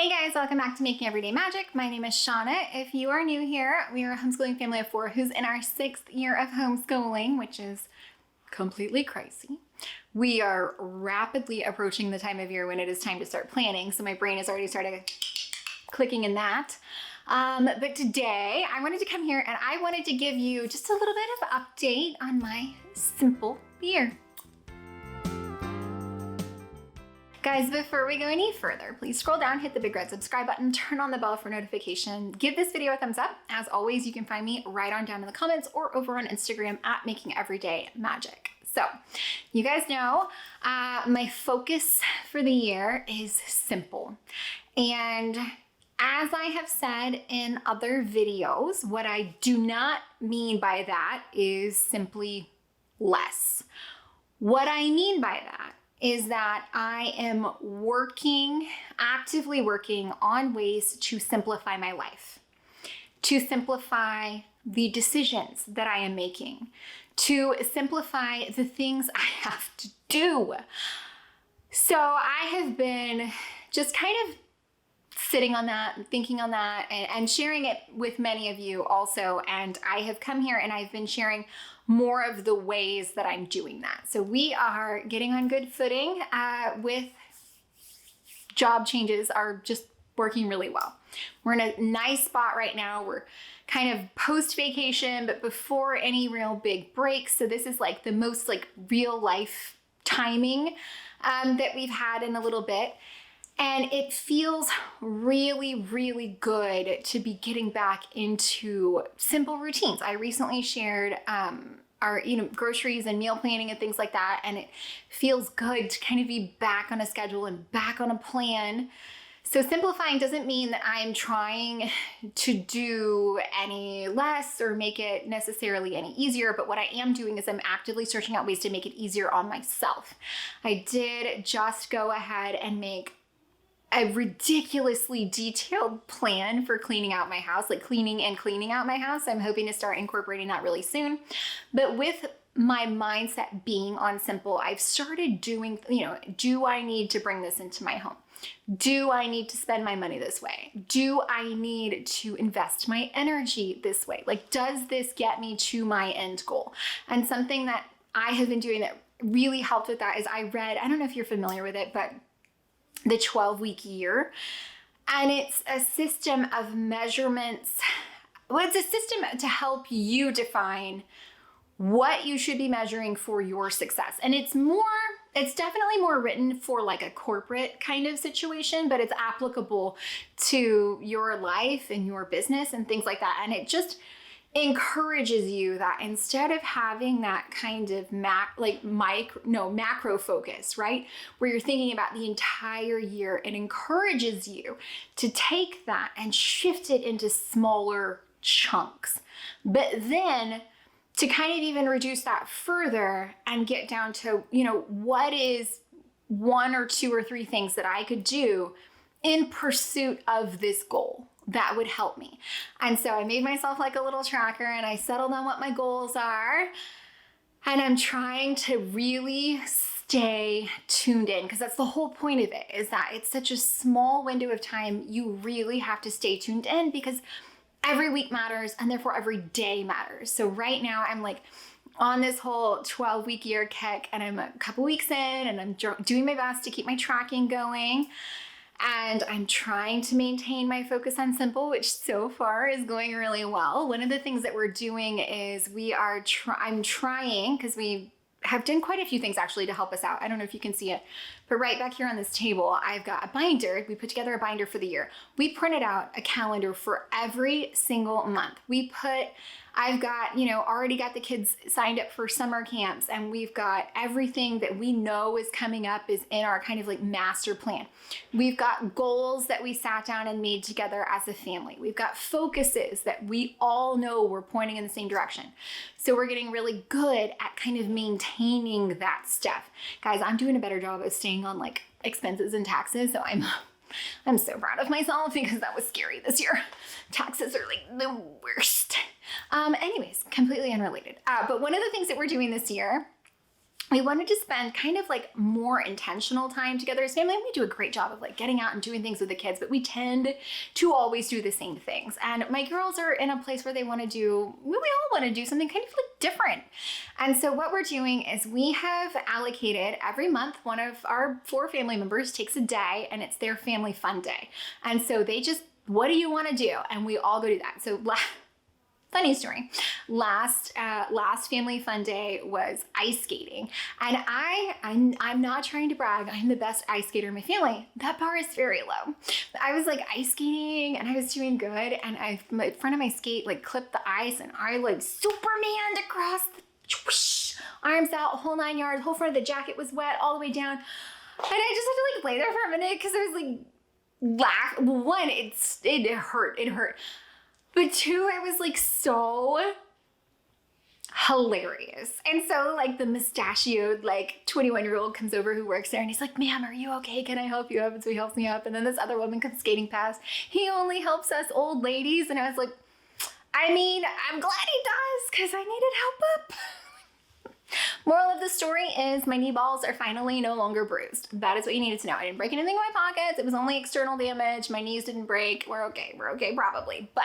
Hey guys, welcome back to Making Everyday Magic. My name is Shanna. If you are new here, we are a homeschooling family of 4 who's in our 6th year of homeschooling, which is completely crazy. We are rapidly approaching the time of year when it is time to start planning, so my brain has already started clicking in that. But today I wanted to come here and I wanted to give you just a little bit of update on my simple year. Guys, before we go any further, please scroll down, hit the big red subscribe button, turn on the bell for notification, give this video a thumbs up. As always, you can find me right on down in the comments or over on Instagram at Making Everyday Magic. So, you guys know my focus for the year is simple. And as I have said in other videos, what I do not mean by that is simply less. What I mean by that is that I am actively working on ways to simplify my life, to simplify the decisions that I am making, to simplify the things I have to do. So I have been just kind of sitting on that, thinking on that, and sharing it with many of you also. And I have come here and I've been sharing more of the ways that I'm doing that. So we are getting on good footing with job changes are just working really well. We're in a nice spot right now. We're kind of post vacation, but before any real big breaks. So this is like the most like real life timing that we've had in a little bit. And it feels really, really good to be getting back into simple routines. I recently shared our groceries and meal planning and things like that. And it feels good to kind of be back on a schedule and back on a plan. So simplifying doesn't mean that I'm trying to do any less or make it necessarily any easier, but what I am doing is I'm actively searching out ways to make it easier on myself. I did just go ahead and make a ridiculously detailed plan for cleaning out my house, like cleaning out my house. I'm hoping to start incorporating that really soon. But with my mindset being on simple, I've started doing, do I need to bring this into my home? Do I need to spend my money this way? Do I need to invest my energy this way? Like, does this get me to my end goal? And something that I have been doing that really helped with that is I don't know if you're familiar with it, but the 12-week year. And it's a system of measurements. Well, it's a system to help you define what you should be measuring for your success. And it's definitely more written for like a corporate kind of situation, but it's applicable to your life and your business and things like that. And it just encourages you that instead of having that kind of macro focus, right? Where you're thinking about the entire year, it encourages you to take that and shift it into smaller chunks. But then to kind of even reduce that further and get down to, what is 1 or 2 or 3 things that I could do in pursuit of this goal that would help me. And so I made myself like a little tracker and I settled on what my goals are. And I'm trying to really stay tuned in because that's the whole point of it, is that it's such a small window of time. You really have to stay tuned in because every week matters and therefore every day matters. So right now I'm like on this whole 12-week year kick and I'm a couple weeks in and I'm doing my best to keep my tracking going. And I'm trying to maintain my focus on simple, which so far is going really well. One of the things that we're doing is I'm trying, because we have done quite a few things actually to help us out. I don't know if you can see it, but right back here on this table, I've got a binder. We put together a binder for the year. We printed out a calendar for every single month. I've got, already got the kids signed up for summer camps, and we've got everything that we know is coming up is in our kind of like master plan. We've got goals that we sat down and made together as a family. We've got focuses that we all know we're pointing in the same direction. So we're getting really good at kind of maintaining that stuff. Guys, I'm doing a better job of staying on like expenses and taxes, so I'm so proud of myself because that was scary this year. Taxes are like the worst. Anyways, completely unrelated. But one of the things that we're doing this year we wanted to spend kind of like more intentional time together as family. We do a great job of like getting out and doing things with the kids, but we tend to always do the same things. And my girls are in a place where they want to do, we all want to do something kind of like different. And so what we're doing is we have allocated every month, one of our 4 family members takes a day and it's their family fun day. And so they just, what do you want to do? And we all go do that. So funny story. Last family fun day was ice skating, and I'm not trying to brag. I'm the best ice skater in my family. That bar is very low. I was like ice skating, and I was doing good, and in front of my skate like clipped the ice, and I like Superman'd across the whoosh, arms out, whole 9 yards. Whole front of the jacket was wet all the way down, and I just had to like lay there for a minute because I was like one, it hurt. But 2, it was like so hilarious. And so like the mustachioed like 21-year-old comes over who works there and he's like, ma'am, are you okay? Can I help you up? And so he helps me up. And then this other woman comes skating past. He only helps us old ladies. And I was like, I mean, I'm glad he does because I needed help up. Moral of the story is my knee balls are finally no longer bruised. That is what you needed to know. I didn't break anything in my pockets. It was only external damage. My knees didn't break. We're okay probably. But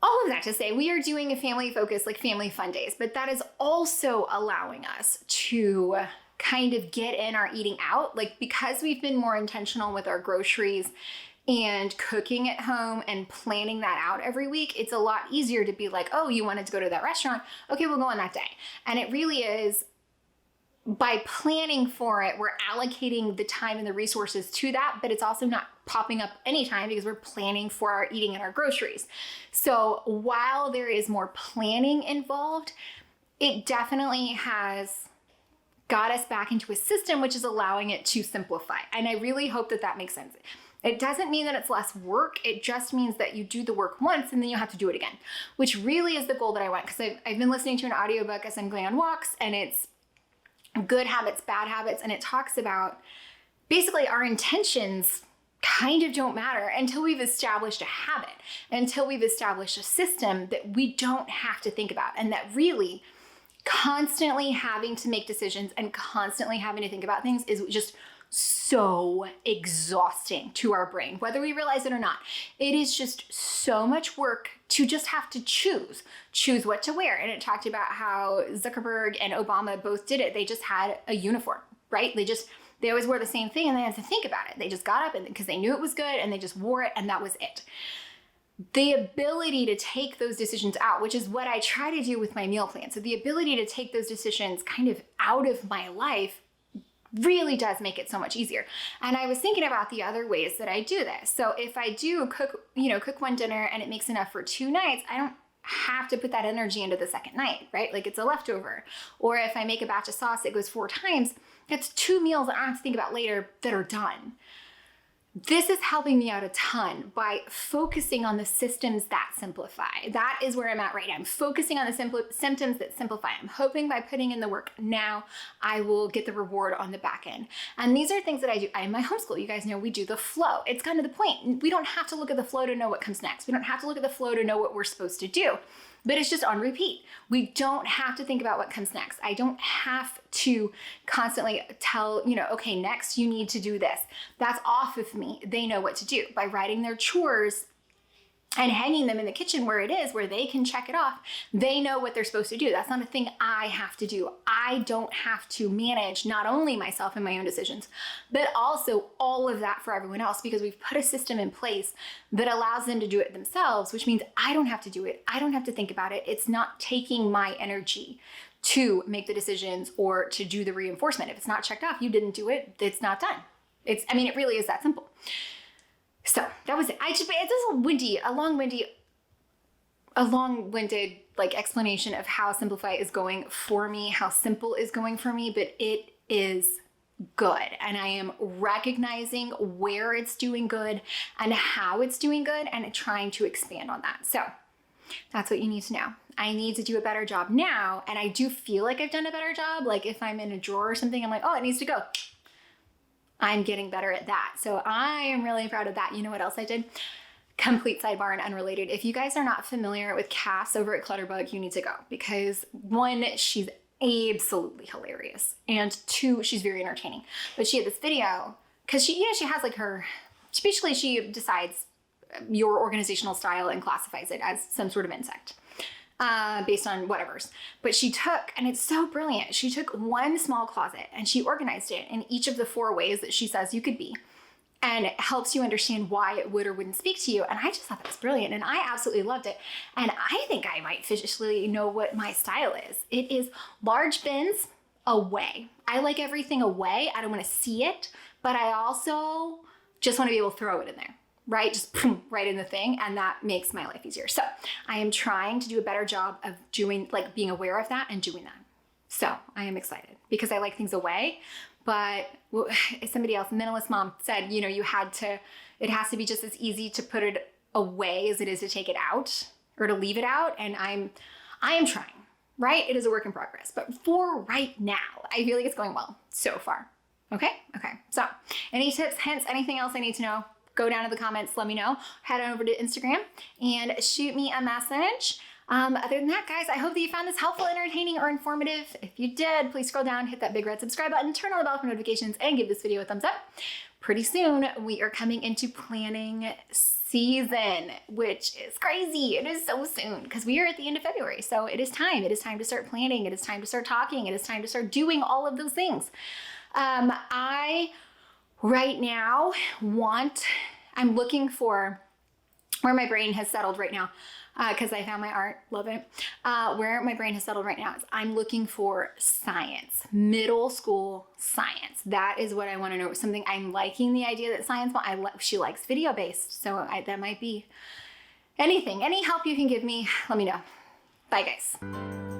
all of that to say, we are doing a family focus, like family fun days, but that is also allowing us to kind of get in our eating out. Like because we've been more intentional with our groceries and cooking at home and planning that out every week, it's a lot easier to be like, oh, you wanted to go to that restaurant? Okay, we'll go on that day. And it really is, by planning for it, we're allocating the time and the resources to that, but it's also not popping up anytime because we're planning for our eating and our groceries. So while there is more planning involved, it definitely has got us back into a system which is allowing it to simplify. And I really hope that that makes sense. It doesn't mean that it's less work. It just means that you do the work once and then you have to do it again, which really is the goal that I want. Because I've been listening to an audiobook as I'm going on walks, and it's good habits, bad habits. And it talks about basically our intentions kind of don't matter until we've established a habit, until we've established a system that we don't have to think about. And that really constantly having to make decisions and constantly having to think about things is just so exhausting to our brain, whether we realize it or not. It is just so much work to just have to choose what to wear. And it talked about how Zuckerberg and Obama both did it. They just had a uniform, right? They always wore the same thing and they had to think about it. They just got up and because they knew it was good and they just wore it and that was it. The ability to take those decisions out, which is what I try to do with my meal plan. So the ability to take those decisions kind of out of my life really does make it so much easier. And I was thinking about the other ways that I do this. So if I do cook one dinner and it makes enough for 2 nights, I don't have to put that energy into the second night, right? Like it's a leftover. Or if I make a batch of sauce that goes 4 times, that's 2 meals that I have to think about later that are done. This is helping me out a ton by focusing on the systems that simplify. That is where I'm at right now. I'm focusing on the symptoms that simplify. I'm hoping by putting in the work now, I will get the reward on the back end. And these are things that I do. In my homeschool, you guys know we do the flow. It's kind of the point. We don't have to look at the flow to know what comes next. We don't have to look at the flow to know what we're supposed to do. But it's just on repeat. We don't have to think about what comes next. I don't have to constantly tell, okay, next you need to do this. That's off of me. They know what to do. By writing their chores and hanging them in the kitchen where it is, where they can check it off, they know what they're supposed to do. That's not a thing I have to do. I don't have to manage not only myself and my own decisions, but also all of that for everyone else because we've put a system in place that allows them to do it themselves, which means I don't have to do it. I don't have to think about it. It's not taking my energy to make the decisions or to do the reinforcement. If it's not checked off, you didn't do it, it's not done. It really is that simple. So that was it. It's a long-winded like explanation of how Simplify is going for me, how simple is going for me, but it is good. And I am recognizing where it's doing good and how it's doing good and trying to expand on that. So that's what you need to know. I need to do a better job now. And I do feel like I've done a better job. Like if I'm in a drawer or something, I'm like, oh, it needs to go. I'm getting better at that. So I am really proud of that. You know what else I did? Complete sidebar and unrelated. If you guys are not familiar with Cass over at Clutterbug, you need to go because one, she's absolutely hilarious. And two, she's very entertaining. But she had this video, because she has like basically she decides your organizational style and classifies it as some sort of insect. Based on whatever's. But she took, and it's so brilliant, she took one small closet and she organized it in each of the 4 ways that she says you could be. And it helps you understand why it would or wouldn't speak to you. And I just thought that was brilliant. And I absolutely loved it. And I think I might officially know what my style is. It is large bins away. I like everything away. I don't want to see it, but I also just want to be able to throw it in there. Right? Just boom, right in the thing. And that makes my life easier. So I am trying to do a better job of doing, like being aware of that and doing that. So I am excited because I like things away. But somebody else, Minimalist Mom, said, it has to be just as easy to put it away as it is to take it out or to leave it out. And I am trying, right? It is a work in progress. But for right now, I feel like it's going well so far. Okay. So any tips, hints, anything else I need to know? Go down to the comments, let me know. Head on over to Instagram and shoot me a message. Other than that, guys, I hope that you found this helpful, entertaining, or informative. If you did, please scroll down, hit that big red subscribe button, turn on the bell for notifications, and give this video a thumbs up. Pretty soon, we are coming into planning season, which is crazy. It is so soon because we are at the end of February. So it is time. It is time to start planning. It is time to start talking. It is time to start doing all of those things. Right now, I'm looking for where my brain has settled right now, because I found my art, love it. Where my brain has settled right now is I'm looking for science, middle school science. That is what I want to know. Something I'm liking the idea that science, she likes video based, so that might be anything. Any help you can give me, let me know. Bye, guys.